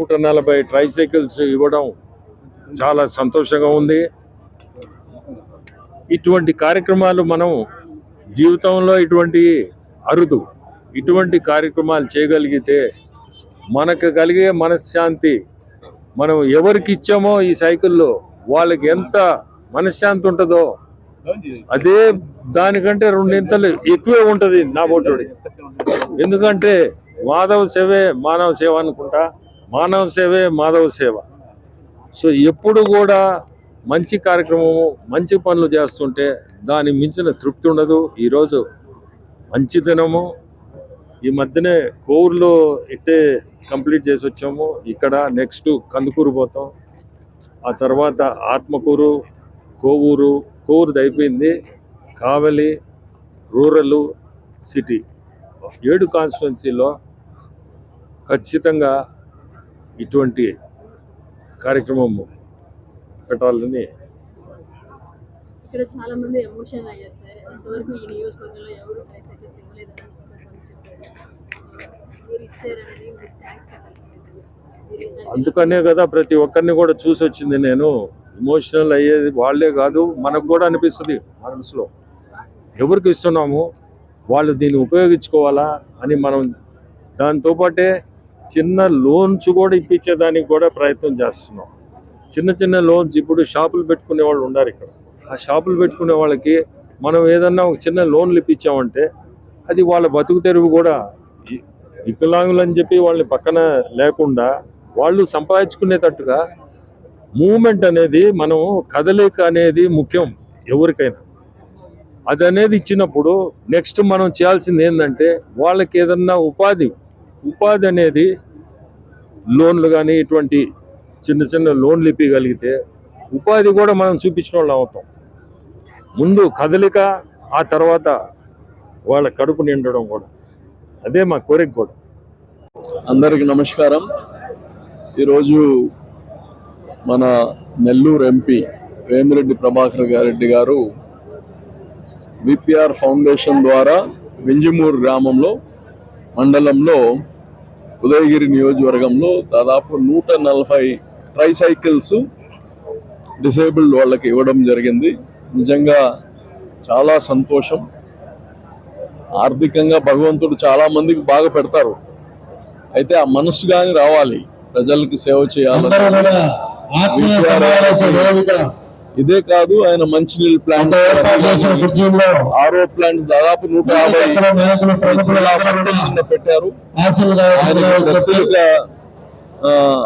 140 tricycles ఇవ్వడం చాలా సంతోషంగా ఉంది. ఇటువంటి కార్యక్రమాలు మనం జీవితంలో అరుదు. ఇటువంటి కార్యక్రమాలు చేయగలిగితే మనకు కలిగే మనశ్శాంతి, మనం ఎవరికి ఇచ్చామో ఈ సైకిల్లో వాళ్ళకి ఎంత మనశ్శాంతి ఉంటుందో అదే దానికంటే రెండింతలు ఎక్కువే ఉంటుంది నా బోటుడి. ఎందుకంటే మాధవ సేవే మానవ సేవ అనుకుంటా, మానవ సేవే మాధవ సేవ. సో ఎప్పుడు కూడా మంచి కార్యక్రమము, మంచి పనులు చేస్తుంటే దాని మించిన తృప్తి ఉండదు. ఈరోజు మంచి దినము. ఈ మధ్యనే కోవూరులో ఇట్టే కంప్లీట్ చేసి వచ్చాము. ఇక్కడ నెక్స్ట్ కందుకూరు పోతాం, ఆ తర్వాత ఆత్మకూరు, కోవూరుది అయిపోయింది. కావలి, రూరల్, సిటీ 7 కాన్స్టిట్యున్సీలో ఖచ్చితంగా ఇటువంటి కార్యక్రమం పెట్టాలని. ఇక్కడ చాలా మంది ఎమోషన్ అయ్యారు సార్. ఇంతవరకు ఈ నియోజకవర్గంలో ఎవరు ట్రైసైకిల్స్ ఇవ్వలేదని మీరు ఇచ్చారనేది మీకు థ్యాంక్స్ చెప్పాలి. అందుకనే కదా ప్రతి ఒక్కరిని కూడా చూసి వచ్చింది. నేను ఎమోషనల్ అయ్యేది వాళ్ళే కాదు, మనకు కూడా అనిపిస్తుంది మనసులో ఎవరికి ఇస్తున్నాము వాళ్ళు దీన్ని ఉపయోగించుకోవాలా అని. మనం దాంతోపాటే చిన్న లోన్స్ కూడా ఇప్పించేదానికి కూడా ప్రయత్నం చేస్తున్నాం. చిన్న లోన్స్ ఇప్పుడు షాపులు పెట్టుకునే వాళ్ళు ఉన్నారు ఇక్కడ. ఆ షాపులు పెట్టుకునే వాళ్ళకి మనం ఏదన్నా ఒక చిన్న లోన్లు ఇప్పించామంటే అది వాళ్ళ బతుకు తెరువు కూడా. వికలాంగులు అని చెప్పి వాళ్ళని పక్కన లేకుండా వాళ్ళు సంపాదించుకునేటట్టుగా మూమెంట్ అనేది, మనం కదలిక అనేది ముఖ్యం ఎవరికైనా. అది అనేది ఇచ్చినప్పుడు నెక్స్ట్ మనం చేయాల్సింది ఏంటంటే వాళ్ళకి ఏదన్నా ఉపాధి అనేది లోన్లు కానీ ఇటువంటి చిన్న లోన్లు ఇప్పగలిగితే ఉపాధి కూడా మనం చూపించిన వాళ్ళు అవుతాం. ముందు కదలిక, ఆ తర్వాత వాళ్ళ కడుపు నిండడం కూడా. అదే మా కోరిక కూడా. అందరికీ నమస్కారం. ఈరోజు మన నెల్లూరు ఎంపీ వేమిరెడ్డి ప్రభాకర్ రెడ్డి గారు విపిఆర్ ఫౌండేషన్ ద్వారా వింజమూరు గ్రామంలో మండలంలో ఉదయగిరి నియోజకవర్గంలో దాదాపు 140 ట్రైసైకిల్స్ డిసేబుల్డ్ వాళ్ళకి ఇవ్వడం జరిగింది. నిజంగా చాలా సంతోషం. ఆర్థికంగా భగవంతుడు చాలా మందికి బాగా పెడతారు, అయితే ఆ మనసు కానీ రావాలి, ప్రజలకు సేవ చేయాలని. ఇదే కాదు, ఆయన మంచినీళ్ళ ప్లాంట్, ఆర్ఓ ప్లాంట్స్ దాదాపు 150 పెట్టారు. ప్రత్యేక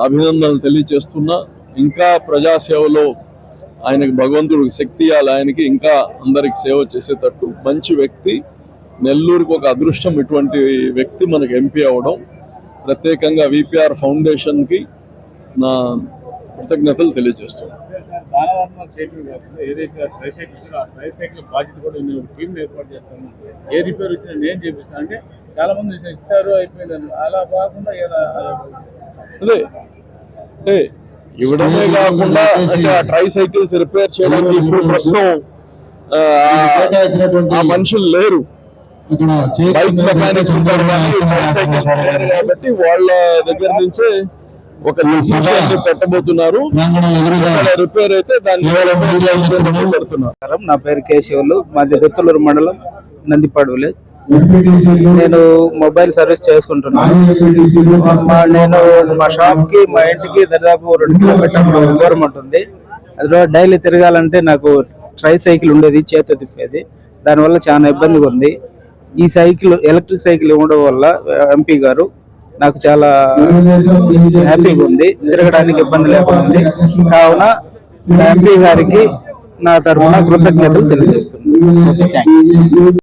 అభినందనలు తెలియజేస్తున్నా. ఇంకా ప్రజాసేవలో ఆయనకి భగవంతుడికి శక్తి ఇవ్వాలి, ఆయనకి ఇంకా అందరికి సేవ చేసేటట్టు మంచి వ్యక్తి. నెల్లూరుకు ఒక అదృష్టం ఇటువంటి వ్యక్తి మనకు ఎంపీ అవ్వడం. ప్రత్యేకంగా విపిఆర్ ఫౌండేషన్కి నా కృతజ్ఞతలు తెలియజేస్తున్నాను. ఏదైతే ట్రైసైకిల్ బాధ్యత కూడా టీం ఏర్పాటు చేస్తాను. ఏ రిపేర్ వచ్చినా నేను చేపిస్తాను అంటే చాలా మంది ఇచ్చారు అయిపోయిందని. అలా కాకుండా అదే ఇవ్వడమే కాకుండా అంటే ఆ ట్రైసైకిల్స్ రిపేర్ చేయడానికి ఇప్పుడు ప్రస్తుతం ఆ మనుషులు లేరు, బైక్ మెకానిక్స్ ఉంటారు కానీ ట్రైసైకిల్స్ లేరు. కాబట్టి వాళ్ళ దగ్గర నుంచే ఒక పెట్టబోతున్నారు. రిపేర్ అయితే దాన్ని పెడుతున్నారు. నా పేరు కేశవులు, మాది దత్తలూరు మండలం, నందిపాడు విలేజ్. నేను మొబైల్ సర్వీస్ చేసుకుంటున్నాను. నేను మా షాప్ కి మా ఇంటికి దాదాపు 2 కిలోమీటర్ల దూరం ఉంటుంది. అందులో డైలీ తిరగాలంటే నాకు ట్రైసైకిల్ ఉండేది, చేత తిప్పేది. దానివల్ల చాలా ఇబ్బందిగా ఉంది. ఈ సైకిల్, ఎలక్ట్రిక్ సైకిల్ ఇవ్వడం వల్ల ఎంపీ గారు నాకు చాలా హ్యాపీగా ఉంది, తిరగడానికి ఇబ్బంది లేకుండా ఉంది. కావున ఎంపీ గారికి నా తరఫున కృతజ్ఞతలు తెలియజేస్తున్నాను.